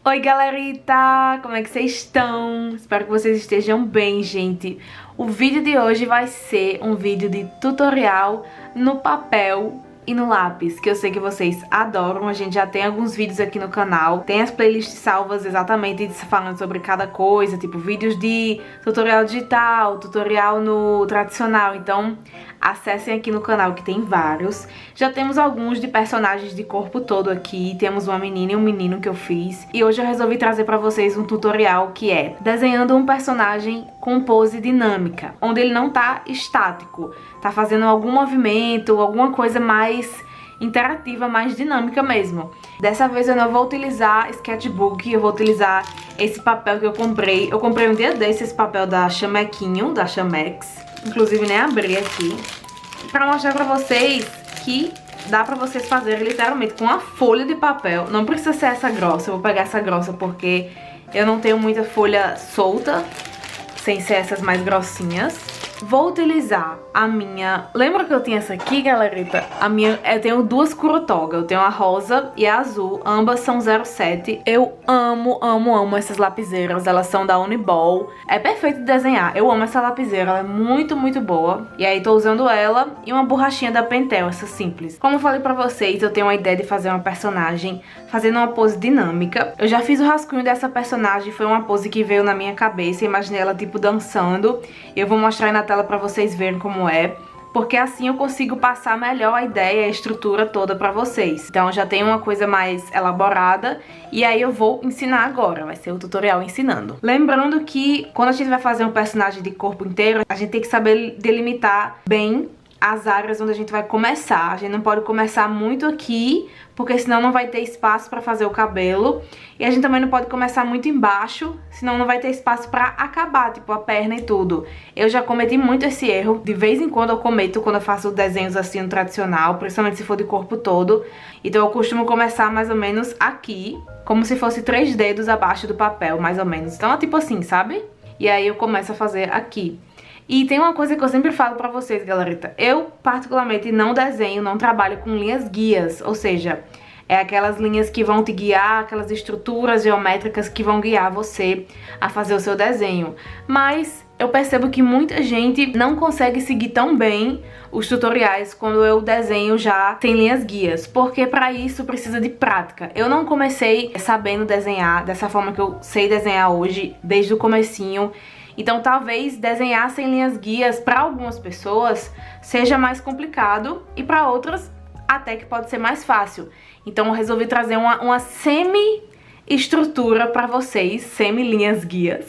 Oi galerita, como é que vocês estão? Espero que vocês estejam bem, gente. O vídeo de hoje vai ser um vídeo de tutorial no papel e no lápis, que eu sei que vocês adoram. A gente já tem alguns vídeos aqui no canal, tem as playlists salvas exatamente falando sobre cada coisa, tipo vídeos de tutorial digital, tutorial no tradicional, então acessem aqui no canal que tem vários. Já temos alguns de personagens de corpo todo aqui, temos uma menina e um menino que eu fiz, e hoje eu resolvi trazer pra vocês um tutorial que é desenhando um personagem com pose dinâmica, onde ele não tá estático, tá fazendo algum movimento, alguma coisa mais interativa, mais dinâmica mesmo. Dessa vez eu não vou utilizar sketchbook, eu vou utilizar esse papel que eu comprei. Eu comprei um dia desse esse papel da Chamequinho, da Chamex. Inclusive nem abri aqui. Pra mostrar pra vocês que dá pra vocês fazerem literalmente com uma folha de papel. Não precisa ser essa grossa, eu vou pegar essa grossa porque eu não tenho muita folha solta, sem ser essas mais grossinhas. Vou utilizar a minha... Lembra que eu tinha essa aqui, galerita? Eu tenho duas Kurotoga. Eu tenho a rosa e a azul. Ambas são 07. Eu amo, amo, amo essas lapiseiras. Elas são da Uniball. É perfeito de desenhar. Eu amo essa lapiseira. Ela é muito, muito boa. E aí tô usando ela e uma borrachinha da Pentel, essa simples. Como eu falei pra vocês, eu tenho uma ideia de fazer uma personagem fazendo uma pose dinâmica. Eu já fiz o rascunho dessa personagem. Foi uma pose que veio na minha cabeça. Imaginei ela tipo dançando. Eu vou mostrar aí na tela pra vocês verem como é, porque assim eu consigo passar melhor a ideia, a estrutura toda pra vocês. Então já tem uma coisa mais elaborada e aí eu vou ensinar agora, vai ser o tutorial ensinando. Lembrando que quando a gente vai fazer um personagem de corpo inteiro, a gente tem que saber delimitar bem as áreas onde a gente vai começar. A gente não pode começar muito aqui, porque senão não vai ter espaço pra fazer o cabelo. E a gente também não pode começar muito embaixo, senão não vai ter espaço pra acabar, tipo a perna e tudo. Eu já cometi muito esse erro, de vez em quando eu cometo quando eu faço desenhos assim no tradicional, principalmente se for de corpo todo. Então eu costumo começar mais ou menos aqui, como se fosse 3 dedos abaixo do papel, mais ou menos. Então é tipo assim, sabe? E aí eu começo a fazer aqui. E tem uma coisa que eu sempre falo pra vocês, galerita. Eu, particularmente, não desenho, não trabalho com linhas guias. Ou seja, é aquelas linhas que vão te guiar, aquelas estruturas geométricas que vão guiar você a fazer o seu desenho. Mas eu percebo que muita gente não consegue seguir tão bem os tutoriais quando eu desenho já sem linhas guias, porque pra isso precisa de prática. Eu não comecei sabendo desenhar dessa forma que eu sei desenhar hoje, desde o comecinho. Então talvez desenhar sem linhas guias para algumas pessoas seja mais complicado e para outras até que pode ser mais fácil. Então eu resolvi trazer uma semi-estrutura para vocês, semi-linhas guias,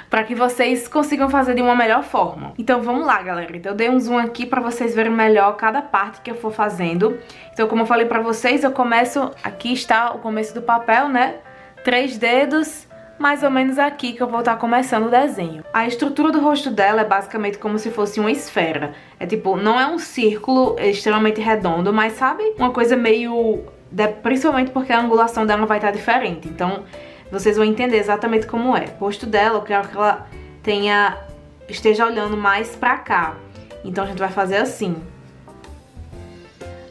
para que vocês consigam fazer de uma melhor forma. Então vamos lá, galera. Então eu dei um zoom aqui para vocês verem melhor cada parte que eu for fazendo. Então como eu falei para vocês, eu começo... Aqui está o começo do papel, né? 3 dedos... mais ou menos aqui que eu vou estar começando o desenho. A estrutura do rosto dela é basicamente como se fosse uma esfera. É tipo, não é um círculo extremamente redondo, mas sabe? Uma coisa meio... principalmente porque a angulação dela vai estar diferente. Então, vocês vão entender exatamente como é. O rosto dela, eu quero que ela esteja olhando mais pra cá. Então a gente vai fazer assim.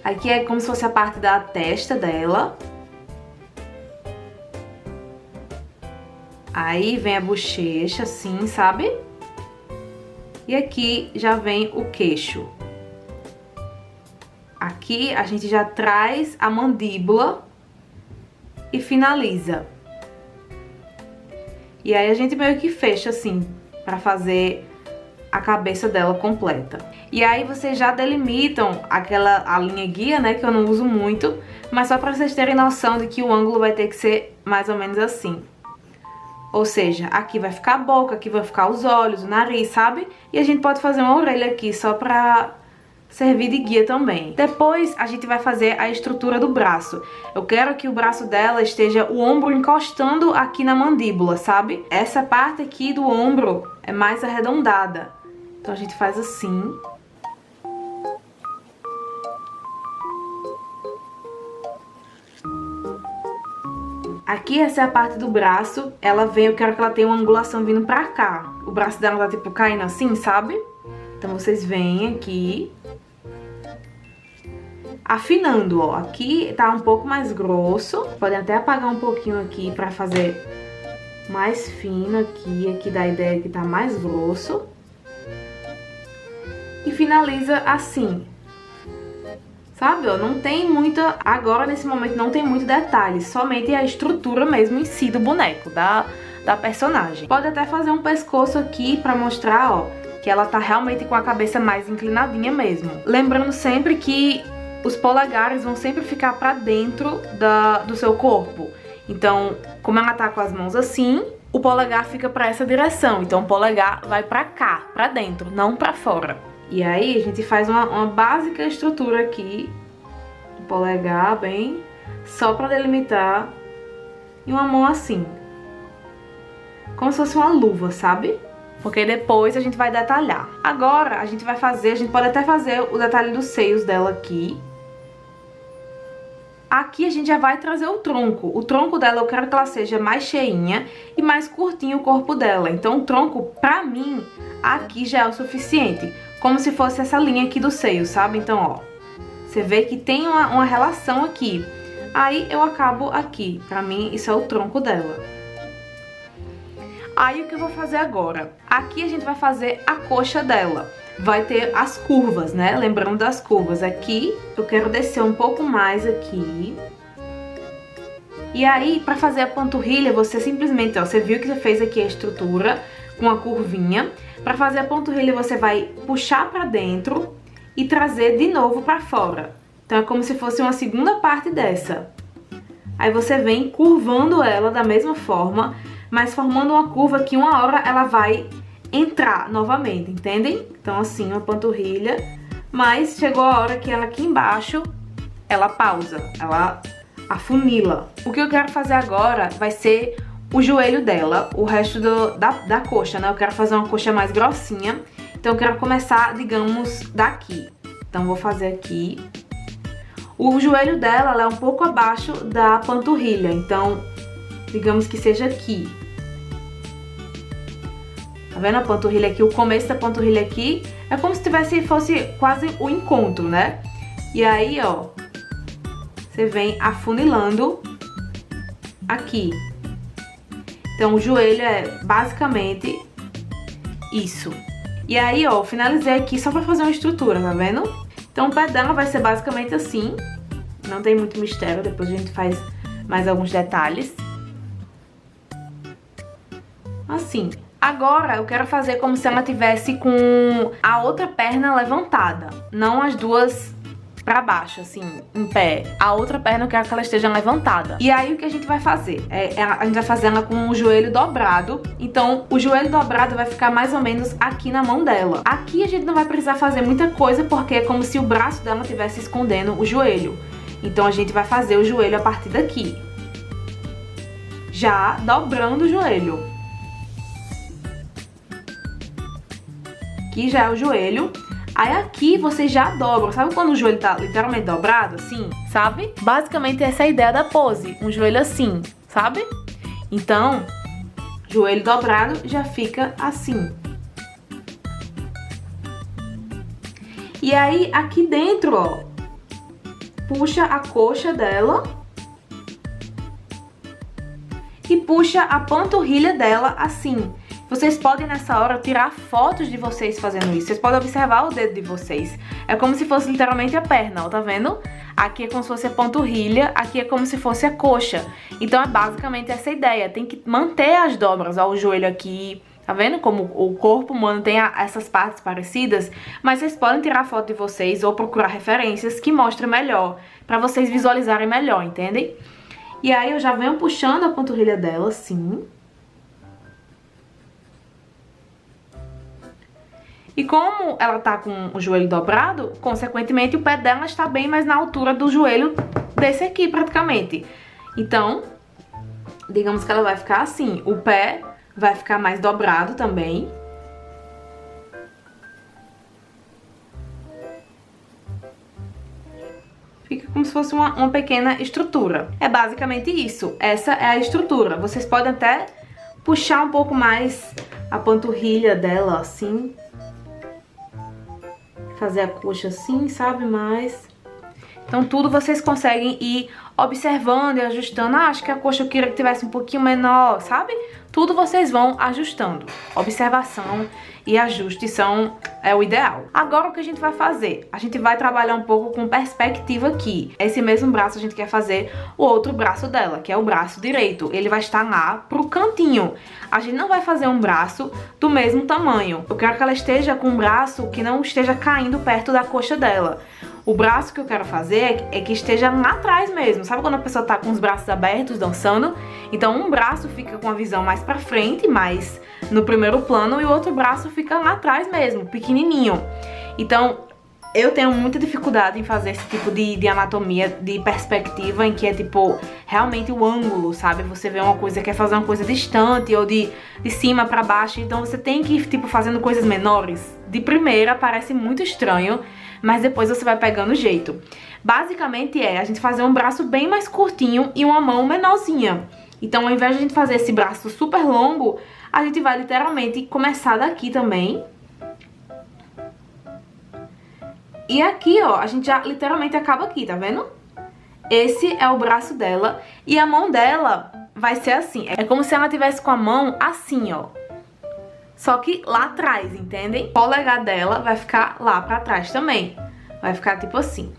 Aqui é como se fosse a parte da testa dela. Aí vem a bochecha, assim, sabe? E aqui já vem o queixo. Aqui a gente já traz a mandíbula e finaliza. E aí a gente meio que fecha, assim, pra fazer a cabeça dela completa. E aí vocês já delimitam a linha guia, né, que eu não uso muito, mas só pra vocês terem noção de que o ângulo vai ter que ser mais ou menos assim. Ou seja, aqui vai ficar a boca, aqui vai ficar os olhos, o nariz, sabe? E a gente pode fazer uma orelha aqui só pra servir de guia também. Depois a gente vai fazer a estrutura do braço. Eu quero que o braço dela esteja o ombro encostando aqui na mandíbula, sabe? Essa parte aqui do ombro é mais arredondada. Então a gente faz assim. Aqui, essa é a parte do braço. Ela vem, eu quero que ela tenha uma angulação vindo pra cá. O braço dela tá tipo caindo assim, sabe? Então vocês vêm aqui afinando, ó. Aqui tá um pouco mais grosso. Podem até apagar um pouquinho aqui pra fazer mais fino aqui. Aqui dá a ideia que tá mais grosso. E finaliza assim. Sabe, ó, não tem muita... Agora, nesse momento, não tem muito detalhe. Somente a estrutura mesmo em si do boneco, da personagem. Pode até fazer um pescoço aqui pra mostrar, ó, que ela tá realmente com a cabeça mais inclinadinha mesmo. Lembrando sempre que os polegares vão sempre ficar pra dentro do seu corpo. Então, como ela tá com as mãos assim, o polegar fica pra essa direção. Então, o polegar vai pra cá, pra dentro, não pra fora. E aí, a gente faz uma básica estrutura aqui do polegar, bem, só pra delimitar. E uma mão assim. Como se fosse uma luva, sabe? Porque depois a gente vai detalhar. Agora, a gente pode até fazer o detalhe dos seios dela aqui. Aqui a gente já vai trazer o tronco. O tronco dela eu quero que ela seja mais cheinha e mais curtinho o corpo dela. Então o tronco, pra mim, aqui já é o suficiente. Como se fosse essa linha aqui do seio, sabe? Então, ó, você vê que tem uma relação aqui. Aí eu acabo aqui. Pra mim, isso é o tronco dela. Aí o que eu vou fazer agora? Aqui a gente vai fazer a coxa dela. Vai ter as curvas, né? Lembrando das curvas. Aqui eu quero descer um pouco mais aqui. E aí, pra fazer a panturrilha, você simplesmente, ó, você viu que você fez aqui a estrutura com a curvinha. Pra fazer a panturrilha, você vai puxar pra dentro e trazer de novo pra fora. Então é como se fosse uma segunda parte dessa. Aí você vem curvando ela da mesma forma, mas formando uma curva que uma hora ela vai entrar novamente, entendem? Então assim, uma panturrilha, mas chegou a hora que ela aqui embaixo, ela pausa, ela afunila. O que eu quero fazer agora vai ser o joelho dela, o resto da coxa, né? Eu quero fazer uma coxa mais grossinha, então eu quero começar, digamos, daqui. Então vou fazer aqui. O joelho dela, ela é um pouco abaixo da panturrilha, então digamos que seja aqui. Tá vendo a panturrilha aqui? O começo da panturrilha aqui é como se fosse quase o encontro, né? E aí, ó, você vem afunilando aqui. Então, o joelho é basicamente isso. E aí, ó, eu finalizei aqui só pra fazer uma estrutura, tá vendo? Então, o pé dela vai ser basicamente assim. Não tem muito mistério, depois a gente faz mais alguns detalhes. Assim. Agora, eu quero fazer como se ela tivesse com a outra perna levantada. Não as duas pra baixo, assim, em pé. A outra perna eu quero que ela esteja levantada. E aí, o que a gente vai fazer? A gente vai fazer ela com o joelho dobrado. Então, o joelho dobrado vai ficar mais ou menos aqui na mão dela. Aqui a gente não vai precisar fazer muita coisa, porque é como se o braço dela estivesse escondendo o joelho. Então, a gente vai fazer o joelho a partir daqui. Já dobrando o joelho. Aqui já é o joelho. Aí aqui você já dobra. Sabe quando o joelho tá literalmente dobrado, assim? Sabe? Basicamente essa é a ideia da pose. Um joelho assim, sabe? Então, joelho dobrado já fica assim. E aí, aqui dentro, ó, puxa a coxa dela. E puxa a panturrilha dela assim. Vocês podem, nessa hora, tirar fotos de vocês fazendo isso. Vocês podem observar o dedo de vocês. É como se fosse literalmente a perna, ó, tá vendo? Aqui é como se fosse a panturrilha, aqui é como se fosse a coxa. Então é basicamente essa ideia. Tem que manter as dobras, ó, o joelho aqui. Tá vendo como o corpo humano tem essas partes parecidas? Mas vocês podem tirar foto de vocês ou procurar referências que mostrem melhor, pra vocês visualizarem melhor, entendem? E aí eu já venho puxando a panturrilha dela, assim. E como ela tá com o joelho dobrado, consequentemente o pé dela está bem mais na altura do joelho desse aqui, praticamente. Então, digamos que ela vai ficar assim. O pé vai ficar mais dobrado também. Fica como se fosse uma pequena estrutura. É basicamente isso. Essa é a estrutura. Vocês podem até puxar um pouco mais a panturrilha dela, assim. Fazer a coxa assim, sabe? Mas Então tudo vocês conseguem ir observando e ajustando. Ah, acho que a coxa eu queria que tivesse um pouquinho menor, sabe? Tudo vocês vão ajustando. Observação e ajuste é o ideal. Agora o que a gente vai fazer? A gente vai trabalhar um pouco com perspectiva aqui. Esse mesmo braço a gente quer fazer o outro braço dela, que é o braço direito. Ele vai estar lá pro cantinho. A gente não vai fazer um braço do mesmo tamanho. Eu quero que ela esteja com um braço que não esteja caindo perto da coxa dela. O braço que eu quero fazer é que esteja lá atrás mesmo. Sabe quando a pessoa tá com os braços abertos dançando? Então um braço fica com a visão mais pra frente, mais no primeiro plano, e o outro braço fica lá atrás mesmo, pequenininho. Então eu tenho muita dificuldade em fazer esse tipo de anatomia, de perspectiva, em que é tipo realmente o ângulo, sabe? Você vê uma coisa, quer fazer uma coisa distante ou de cima pra baixo, então você tem que ir tipo fazendo coisas menores. De primeira parece muito estranho, mas depois você vai pegando o jeito. Basicamente a gente fazer um braço bem mais curtinho e uma mão menorzinha. Então ao invés de a gente fazer esse braço super longo, a gente vai literalmente começar daqui também. E aqui, ó, a gente já literalmente acaba aqui, tá vendo? Esse é o braço dela e a mão dela vai ser assim. É como se ela tivesse com a mão assim, ó. Só que lá atrás, entendem? O polegar dela vai ficar lá pra trás também. Vai ficar tipo assim.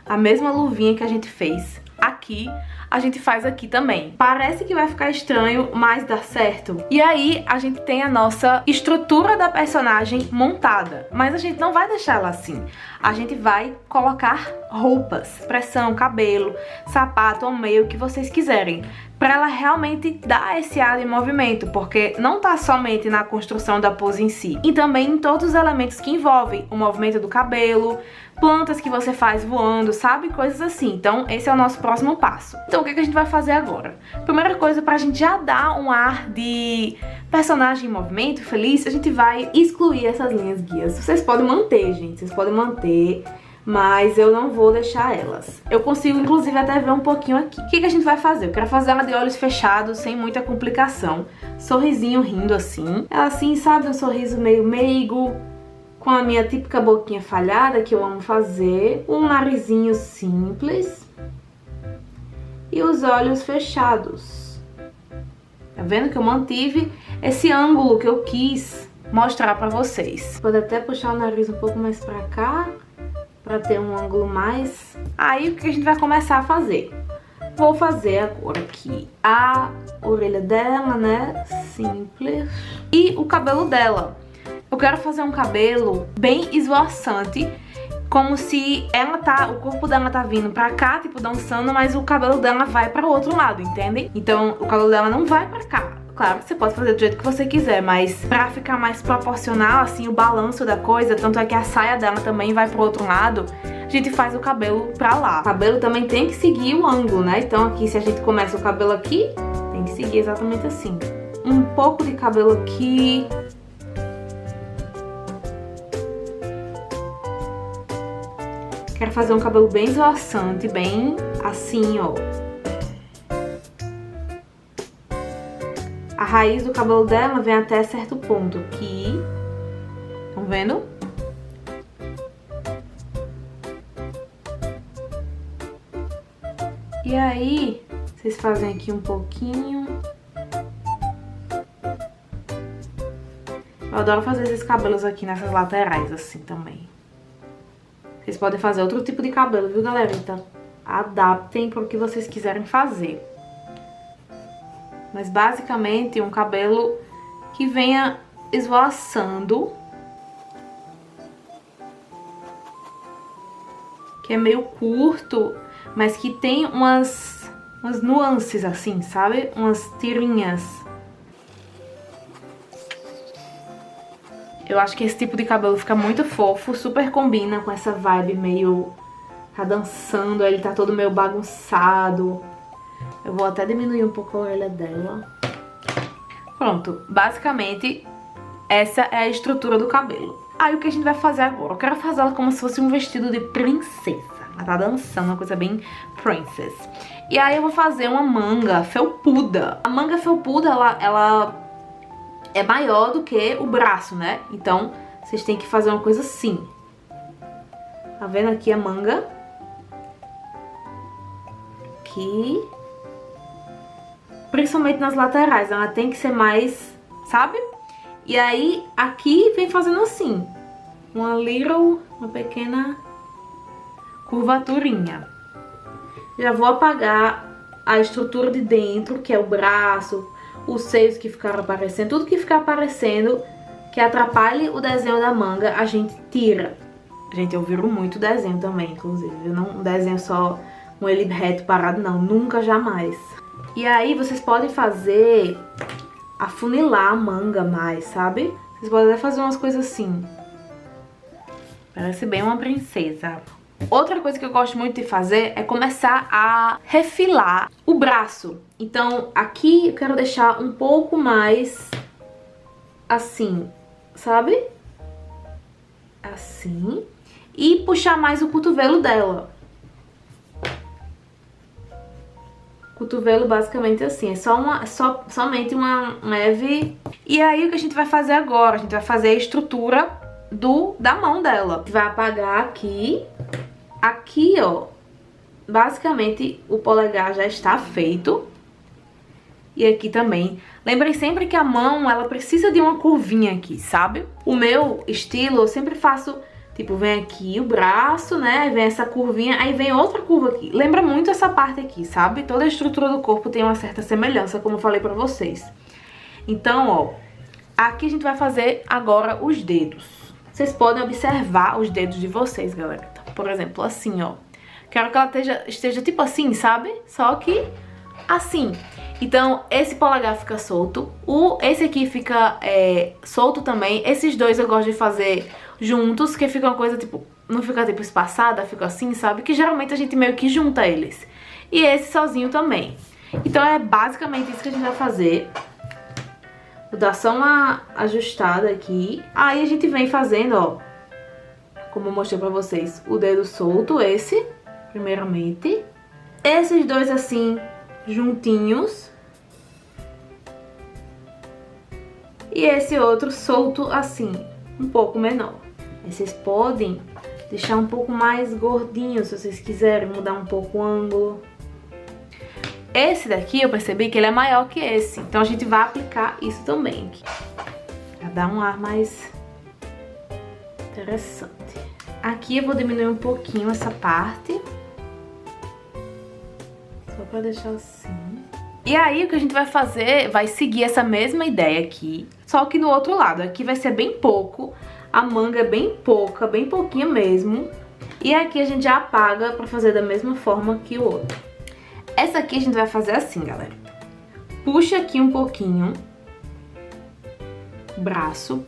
A mesma luvinha que a gente fez aqui, a gente faz aqui também. Parece que vai ficar estranho, mas dá certo. E aí a gente tem a nossa estrutura da personagem montada, mas a gente não vai deixar ela assim. A gente vai colocar roupas, pressão, cabelo, sapato ou meio, o que vocês quiserem, pra ela realmente dar esse ar de movimento, porque não tá somente na construção da pose em si, e também em todos os elementos que envolvem o movimento do cabelo, plantas que você faz voando, sabe? Coisas assim. Então esse é o nosso próximo passo. Então o que a gente vai fazer agora? Primeira coisa, pra gente já dar um ar de personagem em movimento, feliz, a gente vai excluir essas linhas guias. Vocês podem manter, gente, vocês podem manter, mas eu não vou deixar elas. Eu consigo, inclusive, até ver um pouquinho aqui. O que a gente vai fazer? Eu quero fazer ela de olhos fechados, sem muita complicação. Sorrisinho rindo assim. Ela assim, sabe? Um sorriso meio meigo, com a minha típica boquinha falhada, que eu amo fazer. Um narizinho simples. E os olhos fechados. Tá vendo que eu mantive esse ângulo que eu quis mostrar pra vocês. Pode até puxar o nariz um pouco mais pra cá, pra ter um ângulo mais... Aí o que a gente vai começar a fazer? Vou fazer agora aqui a orelha dela, né? Simples. E o cabelo dela. Eu quero fazer um cabelo bem esvoaçante, como se o corpo dela tá vindo pra cá, tipo, dançando, mas o cabelo dela vai para o outro lado, entendem? Então o cabelo dela não vai pra cá. Claro que você pode fazer do jeito que você quiser, mas pra ficar mais proporcional, assim, o balanço da coisa, tanto é que a saia dela também vai pro outro lado, a gente faz o cabelo pra lá. O cabelo também tem que seguir o ângulo, né? Então aqui, se a gente começa o cabelo aqui, tem que seguir exatamente assim. Um pouco de cabelo aqui. Quero fazer um cabelo bem esvoaçante, bem assim, ó. A raiz do cabelo dela vem até certo ponto aqui. Estão vendo? E aí, vocês fazem aqui um pouquinho. Eu adoro fazer esses cabelos aqui nessas laterais, assim, também. Vocês podem fazer outro tipo de cabelo, viu, galera? Então, adaptem para o que vocês quiserem fazer. Mas, basicamente, um cabelo que venha esvoaçando. Que é meio curto, mas que tem umas nuances, assim, sabe? Umas tirinhas. Eu acho que esse tipo de cabelo fica muito fofo, super combina com essa vibe meio... Tá dançando, ele tá todo meio bagunçado. Eu vou até diminuir um pouco a orelha dela. Pronto, basicamente essa é a estrutura do cabelo. Aí o que a gente vai fazer agora? Eu quero fazer ela como se fosse um vestido de princesa. Ela tá dançando, uma coisa bem princess. E aí eu vou fazer uma manga felpuda. A manga felpuda, ela é maior do que o braço, né? Então vocês têm que fazer uma coisa assim. Tá vendo aqui a manga? Aqui. Principalmente nas laterais, ela tem que ser mais, sabe? E aí, aqui vem fazendo assim. Uma pequena curvaturinha. Já vou apagar a estrutura de dentro, que é o braço, os seios que ficaram aparecendo. Tudo que ficar aparecendo, que atrapalhe o desenho da manga, a gente tira. Gente, eu viro muito desenho também, inclusive. Eu não desenho só um ele reto parado, não. Nunca, jamais. E aí, vocês podem fazer... afunilar a manga mais, sabe? Vocês podem até fazer umas coisas assim. Parece bem uma princesa. Outra coisa que eu gosto muito de fazer é começar a refilar o braço. Então, aqui eu quero deixar um pouco mais assim, sabe? Assim. E puxar mais o cotovelo dela. Cotovelo basicamente assim, é somente uma leve... E aí o que a gente vai fazer agora? A gente vai fazer a estrutura da mão dela. A gente vai apagar aqui. Aqui, ó, basicamente o polegar já está feito. E aqui também. Lembrem sempre que a mão, ela precisa de uma curvinha aqui, sabe? O meu estilo, eu sempre faço... Tipo, vem aqui o braço, né? Vem essa curvinha, aí vem outra curva aqui. Lembra muito essa parte aqui, sabe? Toda a estrutura do corpo tem uma certa semelhança, como eu falei pra vocês. Então, ó, aqui a gente vai fazer agora os dedos. Vocês podem observar os dedos de vocês, galera. Então, por exemplo, assim, ó. Quero que ela esteja tipo assim, sabe? Só que assim. Então, esse polegar fica solto. Esse aqui fica solto também. Esses dois eu gosto de fazer juntos, que fica uma coisa, tipo, não fica, tipo, espaçada, fica assim, sabe? Que geralmente a gente meio que junta eles. E esse sozinho também. Então, é basicamente isso que a gente vai fazer. Vou dar só uma ajustada aqui. Aí, a gente vem fazendo, ó, como eu mostrei pra vocês, o dedo solto, esse, primeiramente. Esses dois, assim, juntinhos. E esse outro solto, assim, um pouco menor. Aí vocês podem deixar um pouco mais gordinho, se vocês quiserem mudar um pouco o ângulo. Esse daqui eu percebi que ele é maior que esse, então a gente vai aplicar isso também aqui. Pra dar um ar mais interessante. Aqui eu vou diminuir um pouquinho essa parte. Só pra deixar assim. E aí o que a gente vai fazer, vai seguir essa mesma ideia aqui, só que no outro lado. Aqui vai ser bem pouco. A manga é bem pouca, bem pouquinha mesmo. E aqui a gente já apaga pra fazer da mesma forma que o outro. Essa aqui a gente vai fazer assim, galera. Puxa aqui um pouquinho o braço.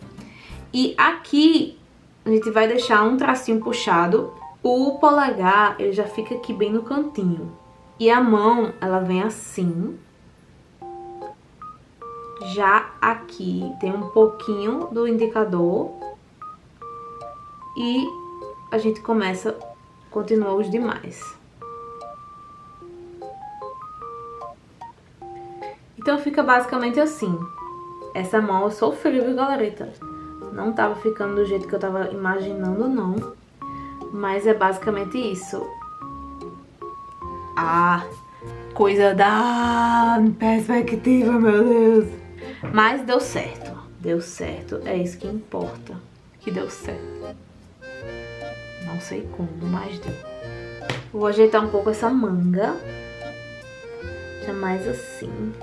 E aqui a gente vai deixar um tracinho puxado. O polegar, ele já fica aqui bem no cantinho. E a mão, ela vem assim. Já aqui tem um pouquinho do indicador. E a gente continua os demais. Então fica basicamente assim. Essa mão eu sofri, viu, galerita? Não tava ficando do jeito que eu tava imaginando, não. Mas é basicamente isso. A coisa da perspectiva, meu Deus. Mas deu certo. Deu certo. É isso que importa. Que deu certo. Não sei como, mas deu. Vou ajeitar um pouco essa manga. Já mais assim.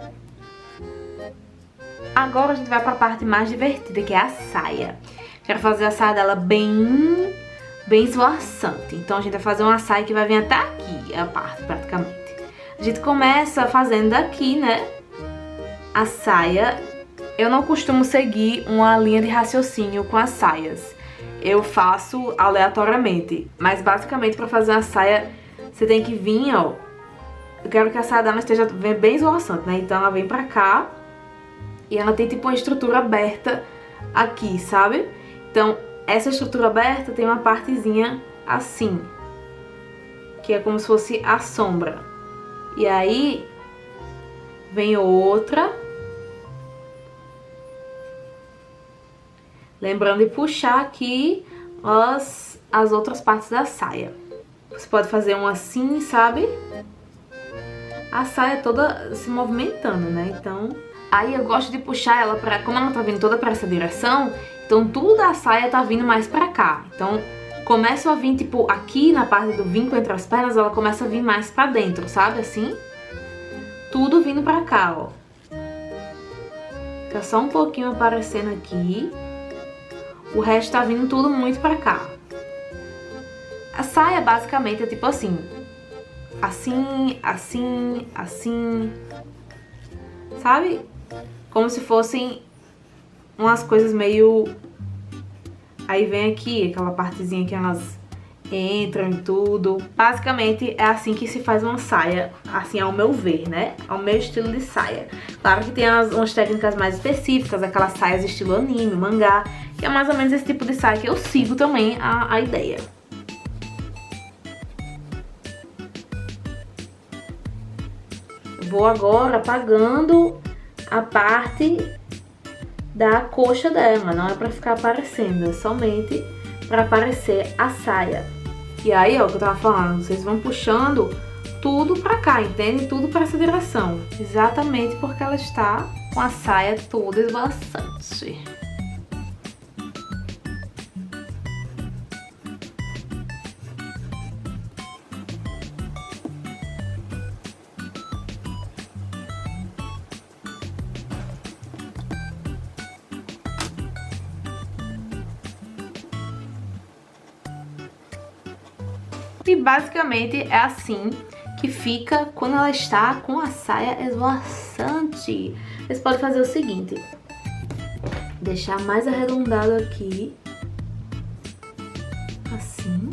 Agora a gente vai pra parte mais divertida, que é a saia. Quero fazer a saia dela bem esvoaçante. Então a gente vai fazer uma saia que vai vir até aqui, a parte praticamente. A gente começa fazendo daqui, né, a saia. Eu não costumo seguir uma linha de raciocínio com as saias. Eu faço aleatoriamente. Mas basicamente pra fazer uma saia, você tem que vir, ó. Eu quero que a saia dela esteja bem esvoaçante, né? Então ela vem pra cá. E ela tem tipo uma estrutura aberta aqui, sabe? Então, essa estrutura aberta tem uma partezinha assim, que é como se fosse a sombra. E aí, vem outra. Lembrando de puxar aqui as outras partes da saia. Você pode fazer um assim, sabe? A saia toda se movimentando, né? Então, aí eu gosto de puxar ela pra... Como ela tá vindo toda pra essa direção, então tudo da saia tá vindo mais pra cá. Então, começa a vir, tipo, aqui na parte do vinco entre as pernas, ela começa a vir mais pra dentro, sabe? Assim. Tudo vindo pra cá, ó. Fica só um pouquinho aparecendo aqui. O resto tá vindo tudo muito pra cá. A saia basicamente é tipo assim. Assim, assim, assim. Sabe? Como se fossem umas coisas meio... Aí vem aqui, aquela partezinha que elas entram e tudo. Basicamente é assim que se faz uma saia, assim ao meu ver, né? Ao meu estilo de saia. Claro que tem umas técnicas mais específicas, aquelas saias estilo anime, mangá, que é mais ou menos esse tipo de saia que eu sigo também a ideia. Vou agora apagando a parte da coxa dela, não é pra ficar aparecendo, é somente pra aparecer a saia. E aí, ó, o que eu tava falando, vocês vão puxando tudo pra cá, entende? Tudo pra essa direção, exatamente porque ela está com a saia toda esvoaçante. E basicamente é assim que fica quando ela está com a saia esvoaçante. Vocês podem fazer o seguinte, deixar mais arredondado aqui, assim,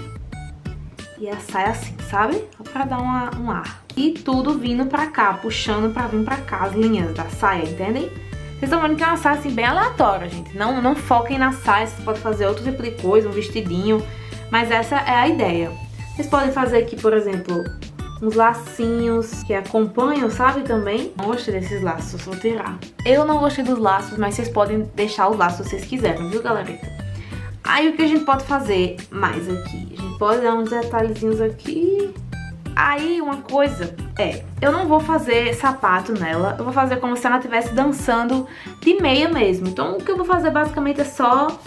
e a saia assim, sabe? Só pra dar um ar. E tudo vindo pra cá, puxando pra vir pra cá as linhas da saia, entendem? Vocês estão vendo que é uma saia assim bem aleatória, gente. Não foquem na saia, vocês podem fazer outro tipo de coisa, um vestidinho, mas essa é a ideia. Vocês podem fazer aqui, por exemplo, uns lacinhos que acompanham, sabe, também. Não gostei desses laços, vou tirar. Eu não gostei dos laços, mas vocês podem deixar os laços se vocês quiserem, viu, galerita? Aí, o que a gente pode fazer mais aqui? A gente pode dar uns detalhezinhos aqui. Aí, uma coisa eu não vou fazer sapato nela. Eu vou fazer como se ela estivesse dançando de meia mesmo. Então, o que eu vou fazer basicamente é só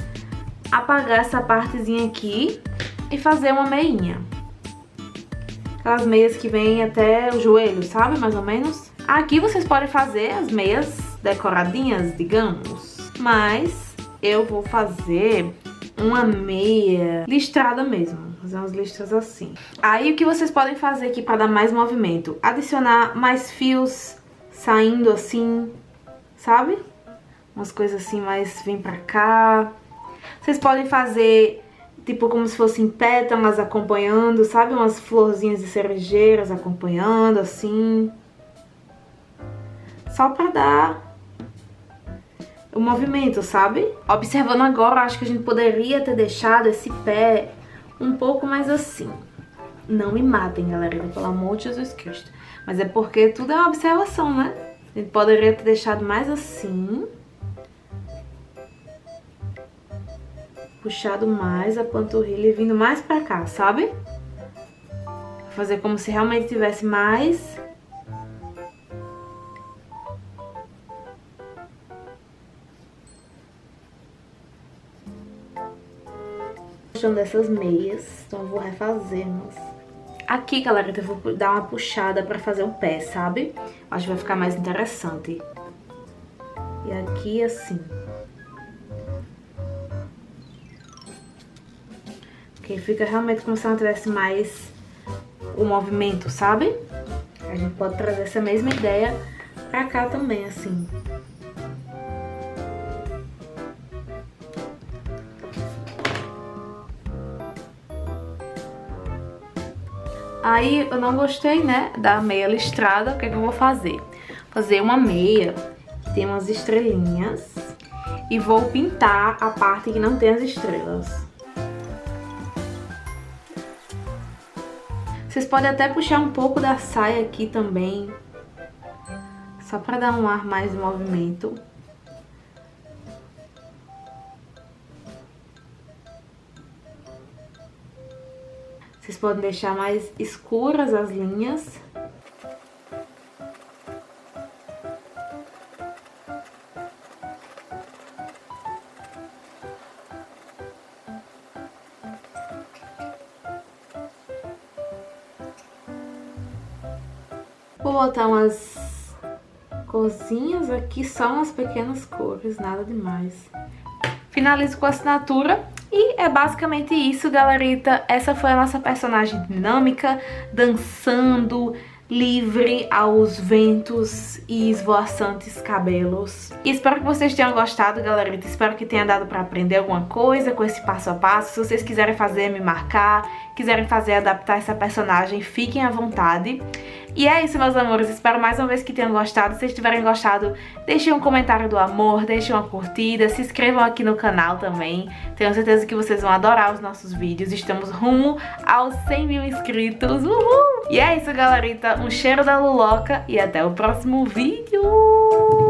apagar essa partezinha aqui e fazer uma meinha. Aquelas meias que vêm até o joelho, sabe? Mais ou menos. Aqui vocês podem fazer as meias decoradinhas, digamos. Mas eu vou fazer uma meia listrada mesmo. Fazer umas listras assim. Aí o que vocês podem fazer aqui para dar mais movimento? Adicionar mais fios saindo assim, sabe? Umas coisas assim mais vem pra cá. Vocês podem fazer... tipo como se fossem pétalas acompanhando, sabe? Umas florzinhas de cerejeiras acompanhando, assim. Só pra dar o movimento, sabe? Observando agora, acho que a gente poderia ter deixado esse pé um pouco mais assim. Não me matem, galera, pelo amor de Jesus Cristo. Mas é porque tudo é uma observação, né? A gente poderia ter deixado mais assim. Puxado mais a panturrilha e vindo mais pra cá, sabe? Fazer como se realmente tivesse mais. Gostando dessas meias, então eu vou refazê-las. Aqui, galera, eu vou dar uma puxada pra fazer o pé, sabe? Acho que vai ficar mais interessante. E aqui, assim. Que fica realmente como se ela tivesse mais o movimento, sabe? A gente pode trazer essa mesma ideia pra cá também, assim. Aí eu não gostei, né, da meia listrada. O que é que eu vou fazer? Fazer uma meia que tem umas estrelinhas e vou pintar a parte que não tem as estrelas. Vocês podem até puxar um pouco da saia aqui também, só pra dar um ar mais de movimento. Vocês podem deixar mais escuras as linhas. Vou botar umas corzinhas aqui, só umas pequenas cores, nada demais. Finalizo com a assinatura e é basicamente isso, galerita. Essa foi a nossa personagem dinâmica, dançando, livre aos ventos e esvoaçantes cabelos. E espero que vocês tenham gostado, galerita. Espero que tenha dado pra aprender alguma coisa com esse passo a passo. Se vocês quiserem fazer, me marcar, quiserem fazer, adaptar essa personagem, fiquem à vontade. E é isso, meus amores, espero mais uma vez que tenham gostado. Se vocês tiverem gostado, deixem um comentário do amor, deixem uma curtida, se inscrevam aqui no canal também. Tenho certeza que vocês vão adorar os nossos vídeos. Estamos rumo aos 100 mil inscritos. Uhul! E é isso, galerita. Um cheiro da Luloca e até o próximo vídeo!